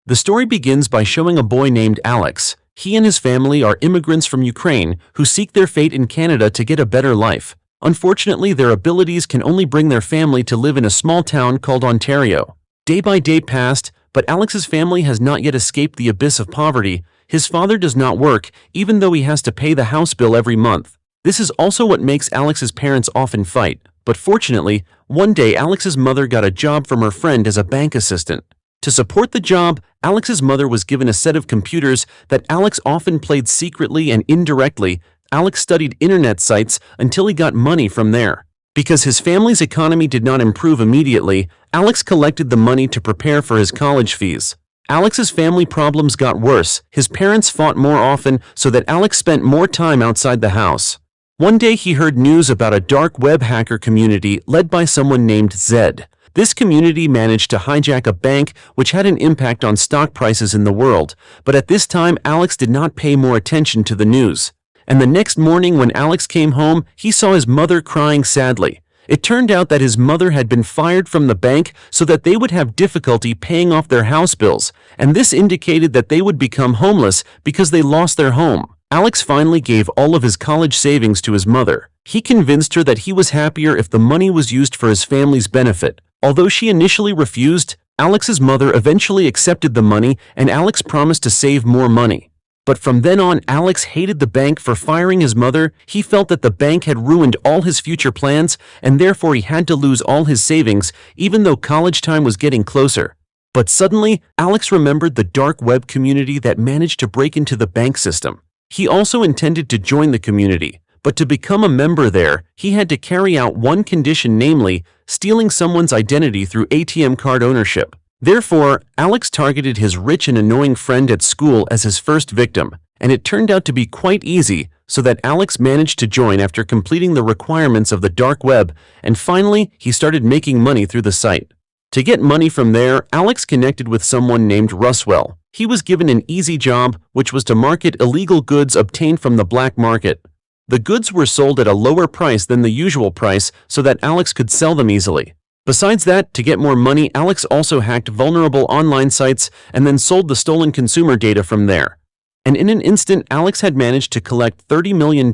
The story begins by showing a boy named Alex. He and his family are immigrants from Ukraine who seek their fate in Canada to get a better life. Unfortunately, their abilities can only bring their family to live in a small town called Ontario. Day by day passed, but Alex's family has not yet escaped the abyss of poverty. His father does not work, even though he has to pay the house bill every month. This is also what makes Alex's parents often fight. But fortunately, one day Alex's mother got a job from her friend as a bank assistant. To support the job, Alex's mother was given a set of computers that Alex often played secretly and indirectly. Alex studied internet sites until he got money from there. Because his family's economy did not improve immediately, Alex collected the money to prepare for his college fees. Alex's family problems got worse. His parents fought more often, so that Alex spent more time outside the house. One day he heard news about a dark web hacker community led by someone named Zed. This community managed to hijack a bank, which had an impact on stock prices in the world, but at this time Alex did not pay more attention to the news. And the next morning when Alex came home, he saw his mother crying sadly. It turned out that his mother had been fired from the bank so that they would have difficulty paying off their house bills, and this indicated that they would become homeless because they lost their home. Alex finally gave all of his college savings to his mother. He convinced her that he was happier if the money was used for his family's benefit. Although she initially refused, Alex's mother eventually accepted the money and Alex promised to save more money. But from then on, Alex hated the bank for firing his mother. He felt that the bank had ruined all his future plans and therefore he had to lose all his savings even though college time was getting closer. But suddenly, Alex remembered the dark web community that managed to break into the bank system. He also intended to join the community, but to become a member there, he had to carry out one condition, namely, stealing someone's identity through ATM card ownership. Therefore, Alex targeted his rich and annoying friend at school as his first victim, and it turned out to be quite easy, so that Alex managed to join after completing the requirements of the dark web, and finally, he started making money through the site. To get money from there, Alex connected with someone named Ruswell. He was given an easy job, which was to market illegal goods obtained from the black market. The goods were sold at a lower price than the usual price so that Alex could sell them easily. Besides that, to get more money, Alex also hacked vulnerable online sites and then sold the stolen consumer data from there. And in an instant, Alex had managed to collect $30 million,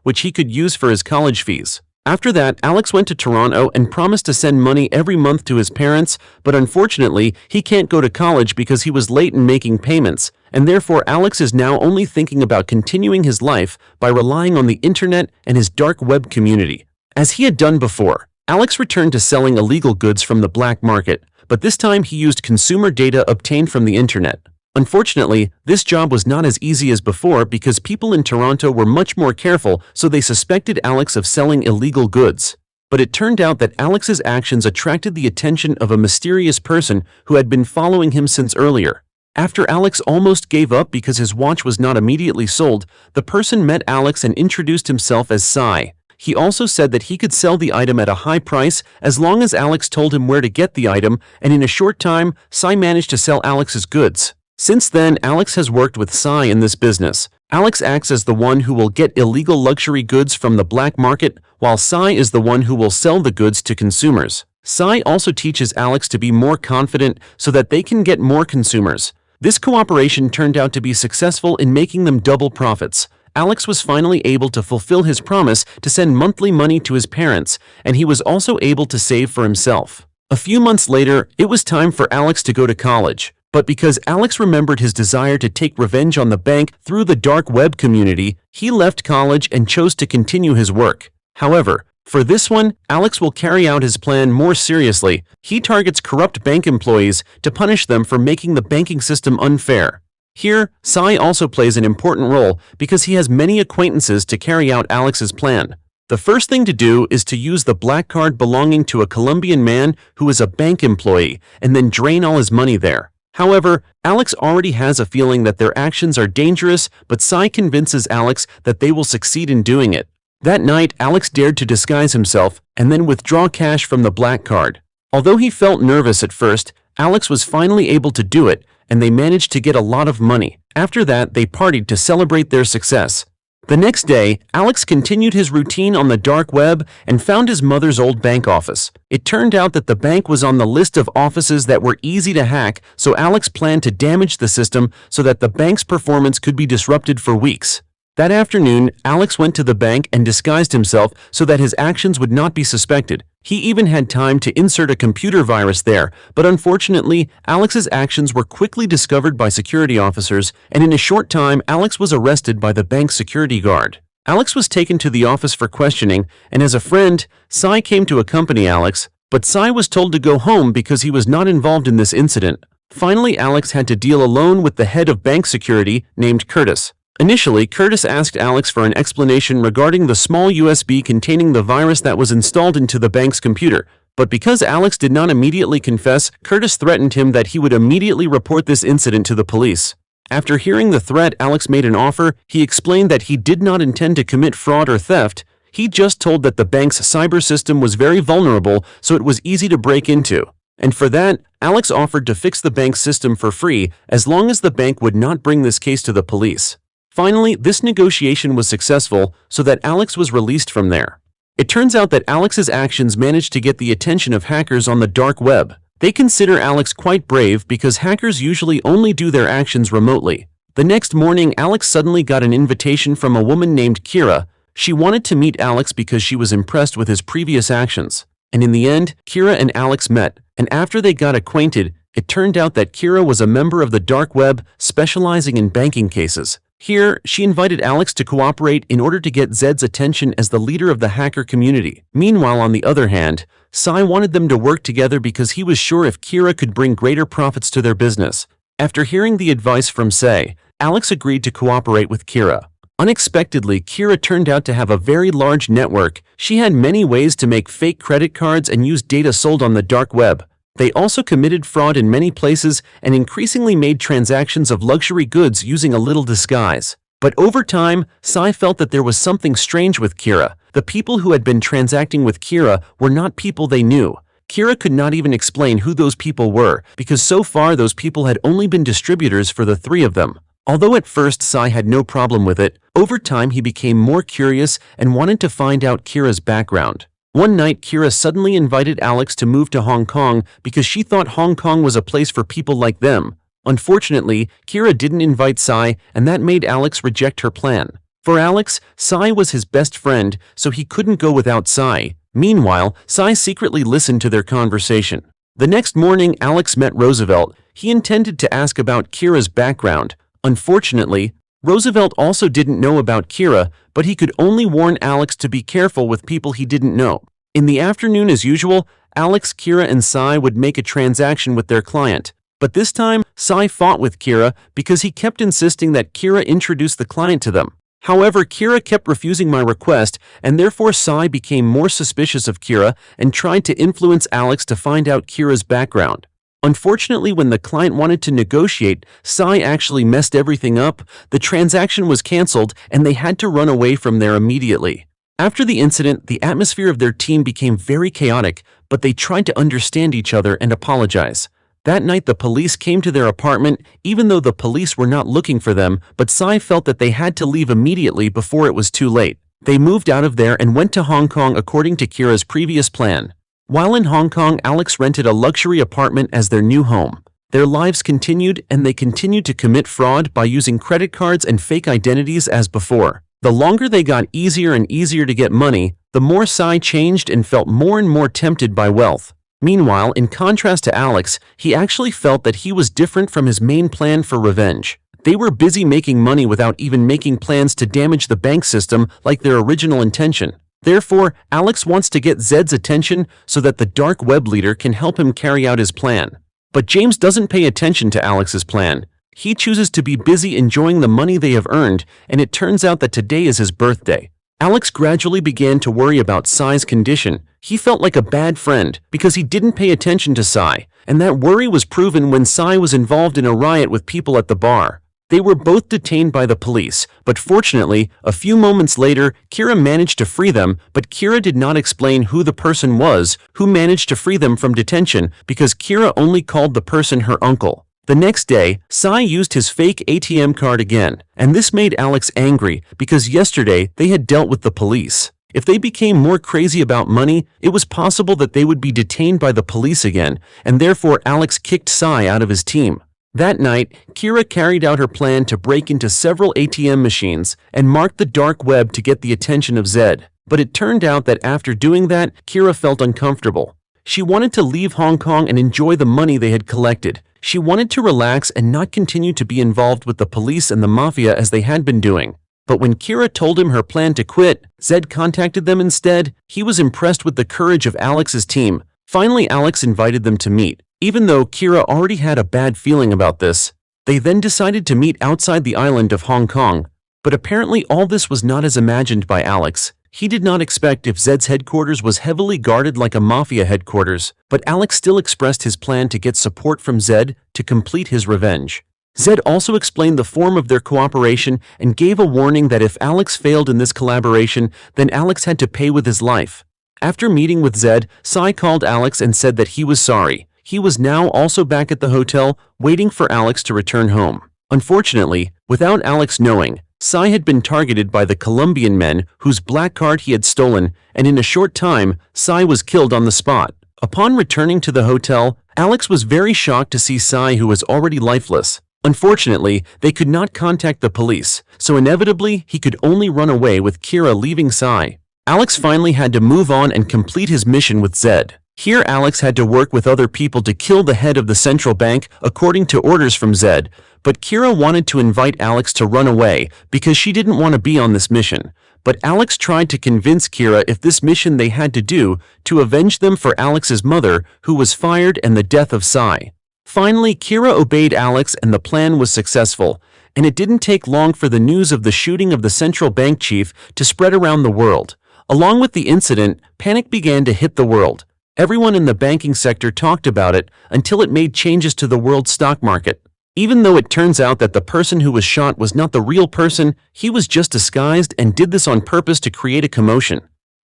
which he could use for his college fees. After that, Alex went to Toronto and promised to send money every month to his parents, but unfortunately, he can't go to college because he was late in making payments, and therefore Alex is now only thinking about continuing his life by relying on the internet and his dark web community. As he had done before, Alex returned to selling illegal goods from the black market, but this time he used consumer data obtained from the internet. Unfortunately, this job was not as easy as before because people in Toronto were much more careful, so they suspected Alex of selling illegal goods. But it turned out that Alex's actions attracted the attention of a mysterious person who had been following him since earlier. After Alex almost gave up because his watch was not immediately sold, the person met Alex and introduced himself as Sai. He also said that he could sell the item at a high price as long as Alex told him where to get the item, and in a short time, Sai managed to sell Alex's goods. Since then, Alex has worked with Sai in this business. Alex acts as the one who will get illegal luxury goods from the black market, while Sai is the one who will sell the goods to consumers. Sai also teaches Alex to be more confident so that they can get more consumers. This cooperation turned out to be successful in making them double profits. Alex was finally able to fulfill his promise to send monthly money to his parents, and he was also able to save for himself. A few months later, it was time for Alex to go to college. But because Alex remembered his desire to take revenge on the bank through the dark web community, he left college and chose to continue his work. However, for this one, Alex will carry out his plan more seriously. He targets corrupt bank employees to punish them for making the banking system unfair. Here, Sai also plays an important role because he has many acquaintances to carry out Alex's plan. The first thing to do is to use the black card belonging to a Colombian man who is a bank employee and then drain all his money there. However, Alex already has a feeling that their actions are dangerous, but Sai convinces Alex that they will succeed in doing it. That night, Alex dared to disguise himself and then withdraw cash from the black card. Although he felt nervous at first, Alex was finally able to do it, and they managed to get a lot of money. After that, they partied to celebrate their success. The next day, Alex continued his routine on the dark web and found his mother's old bank office. It turned out that the bank was on the list of offices that were easy to hack, so Alex planned to damage the system so that the bank's performance could be disrupted for weeks. That afternoon, Alex went to the bank and disguised himself so that his actions would not be suspected. He even had time to insert a computer virus there, but unfortunately, Alex's actions were quickly discovered by security officers, and in a short time, Alex was arrested by the bank's security guard. Alex was taken to the office for questioning, and as a friend, Cy came to accompany Alex, but Cy was told to go home because he was not involved in this incident. Finally, Alex had to deal alone with the head of bank security named Curtis. Initially, Curtis asked Alex for an explanation regarding the small USB containing the virus that was installed into the bank's computer, but because Alex did not immediately confess, Curtis threatened him that he would immediately report this incident to the police. After hearing the threat, Alex made an offer. He explained that he did not intend to commit fraud or theft. He just told that the bank's cyber system was very vulnerable, so it was easy to break into. And for that, Alex offered to fix the bank's system for free as long as the bank would not bring this case to the police. Finally, this negotiation was successful so that Alex was released from there. It turns out that Alex's actions managed to get the attention of hackers on the dark web. They consider Alex quite brave because hackers usually only do their actions remotely. The next morning, Alex suddenly got an invitation from a woman named Kira. She wanted to meet Alex because she was impressed with his previous actions. And in the end, Kira and Alex met, and after they got acquainted, it turned out that Kira was a member of the dark web specializing in banking cases. Here, she invited Alex to cooperate in order to get Zed's attention as the leader of the hacker community. Meanwhile, on the other hand, Cy wanted them to work together because he was sure if Kira could bring greater profits to their business. After hearing the advice from Cy, Alex agreed to cooperate with Kira. Unexpectedly, Kira turned out to have a very large network. She had many ways to make fake credit cards and use data sold on the dark web. They also committed fraud in many places and increasingly made transactions of luxury goods using a little disguise. But over time, Cy felt that there was something strange with Kira. The people who had been transacting with Kira were not people they knew. Kira could not even explain who those people were because so far those people had only been distributors for the three of them. Although at first Cy had no problem with it, over time he became more curious and wanted to find out Kira's background. One night, Kira suddenly invited Alex to move to Hong Kong because she thought Hong Kong was a place for people like them. Unfortunately, Kira didn't invite Cy, and that made Alex reject her plan. For Alex, Cy was his best friend, so he couldn't go without Cy. Meanwhile, Cy secretly listened to their conversation. The next morning, Alex met Roosevelt. He intended to ask about Kira's background. Unfortunately, Roosevelt also didn't know about Kira, but he could only warn Alex to be careful with people he didn't know. In the afternoon, as usual, Alex, Kira, and Cy would make a transaction with their client. But this time, Cy fought with Kira because he kept insisting that Kira introduce the client to them. However, Kira kept refusing my request, and therefore Cy became more suspicious of Kira and tried to influence Alex to find out Kira's background. Unfortunately, when the client wanted to negotiate, Cy actually messed everything up. The transaction was canceled, and they had to run away from there immediately. After the incident, the atmosphere of their team became very chaotic, but they tried to understand each other and apologize. That night, the police came to their apartment, even though the police were not looking for them, but Cy felt that they had to leave immediately before it was too late. They moved out of there and went to Hong Kong according to Kira's previous plan. While in Hong Kong, Alex rented a luxury apartment as their new home. Their lives continued, and they continued to commit fraud by using credit cards and fake identities as before. The longer they got easier and easier to get money, the more Cy changed and felt more and more tempted by wealth. Meanwhile, in contrast to Alex, he actually felt that he was different from his main plan for revenge. They were busy making money without even making plans to damage the bank system like their original intention. Therefore, Alex wants to get Zed's attention so that the dark web leader can help him carry out his plan. But James doesn't pay attention to Alex's plan. He chooses to be busy enjoying the money they have earned, and it turns out that today is his birthday. Alex gradually began to worry about Cy's condition. He felt like a bad friend because he didn't pay attention to Cy, and that worry was proven when Cy was involved in a riot with people at the bar. They were both detained by the police, but fortunately, a few moments later, Kira managed to free them, but Kira did not explain who the person was who managed to free them from detention because Kira only called the person her uncle. The next day, Sai used his fake ATM card again, and this made Alex angry because yesterday they had dealt with the police. If they became more crazy about money, it was possible that they would be detained by the police again, and therefore Alex kicked Sai out of his team. That night, Kira carried out her plan to break into several ATM machines and mark the dark web to get the attention of Zed. But it turned out that after doing that, Kira felt uncomfortable. She wanted to leave Hong Kong and enjoy the money they had collected. She wanted to relax and not continue to be involved with the police and the mafia as they had been doing. But when Kira told him her plan to quit, Zed contacted them instead. He was impressed with the courage of Alex's team. Finally, Alex invited them to meet. Even though Kira already had a bad feeling about this, they then decided to meet outside the island of Hong Kong. But apparently all this was not as imagined by Alex. He did not expect if Zed's headquarters was heavily guarded like a mafia headquarters, but Alex still expressed his plan to get support from Zed to complete his revenge. Zed also explained the form of their cooperation and gave a warning that if Alex failed in this collaboration, then Alex had to pay with his life. After meeting with Zed, Sai called Alex and said that he was sorry. He was now also back at the hotel, waiting for Alex to return home. Unfortunately, without Alex knowing, Sai had been targeted by the Colombian men whose black card he had stolen, and in a short time, Sai was killed on the spot. Upon returning to the hotel, Alex was very shocked to see Sai, who was already lifeless. Unfortunately, they could not contact the police, so inevitably he could only run away with Kira, leaving Sai. Alex finally had to move on and complete his mission with Zed. Here Alex had to work with other people to kill the head of the central bank according to orders from Zed, but Kira wanted to invite Alex to run away because she didn't want to be on this mission. But Alex tried to convince Kira if this mission they had to do to avenge them for Alex's mother, who was fired, and the death of Sai. Finally, Kira obeyed Alex and the plan was successful, and it didn't take long for the news of the shooting of the central bank chief to spread around the world. Along with the incident, panic began to hit the world. Everyone in the banking sector talked about it until it made changes to the world stock market. Even though it turns out that the person who was shot was not the real person, he was just disguised and did this on purpose to create a commotion.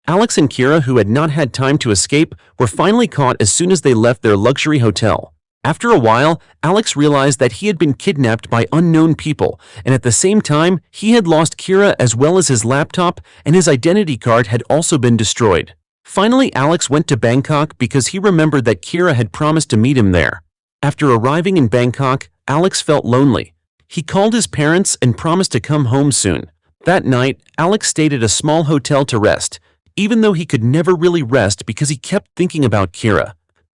Alex and Kira, who had not had time to escape, were finally caught as soon as they left their luxury hotel. After a while, Alex realized that he had been kidnapped by unknown people, and at the same time, he had lost Kira as well as his laptop, and his identity card had also been destroyed. Finally, Alex went to Bangkok because he remembered that Kira had promised to meet him there. After arriving in Bangkok, Alex felt lonely. He called his parents and promised to come home soon. That night, Alex stayed at a small hotel to rest, even though he could never really rest because he kept thinking about Kira.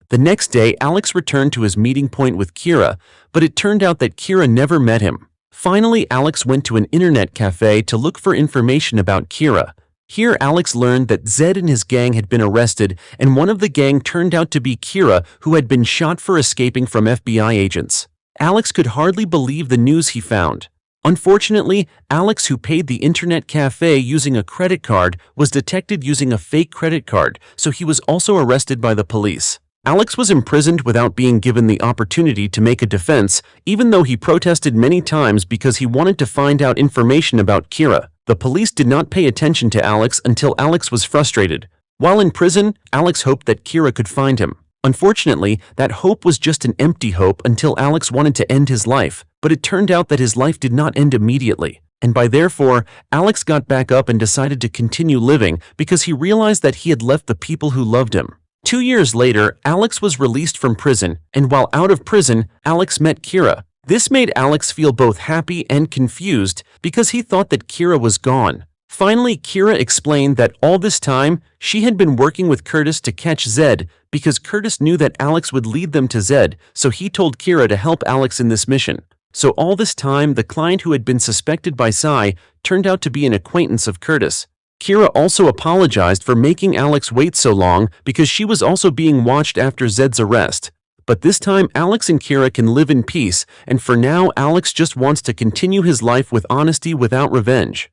The next day, Alex returned to his meeting point with Kira, but it turned out that Kira never met him. Finally, Alex went to an internet cafe to look for information about Kira. Here, Alex learned that Zed and his gang had been arrested, and one of the gang turned out to be Kira, who had been shot for escaping from FBI agents. Alex could hardly believe the news he found. Unfortunately, Alex, who paid the internet cafe using a credit card, was detected using a fake credit card, so he was also arrested by the police. Alex was imprisoned without being given the opportunity to make a defense, even though he protested many times because he wanted to find out information about Kira. The police did not pay attention to Alex until Alex was frustrated. While in prison, Alex hoped that Kira could find him. Unfortunately, that hope was just an empty hope until Alex wanted to end his life, but it turned out that his life did not end immediately. And therefore, Alex got back up and decided to continue living because he realized that he had left the people who loved him. 2 years later, Alex was released from prison, and while out of prison, Alex met Kira. This made Alex feel both happy and confused because he thought that Kira was gone. Finally, Kira explained that all this time, she had been working with Curtis to catch Zed because Curtis knew that Alex would lead them to Zed, so he told Kira to help Alex in this mission. So all this time, the client who had been suspected by Sai turned out to be an acquaintance of Curtis. Kira also apologized for making Alex wait so long because she was also being watched after Zed's arrest. But this time, Alex and Kira can live in peace, and for now, Alex just wants to continue his life with honesty without revenge.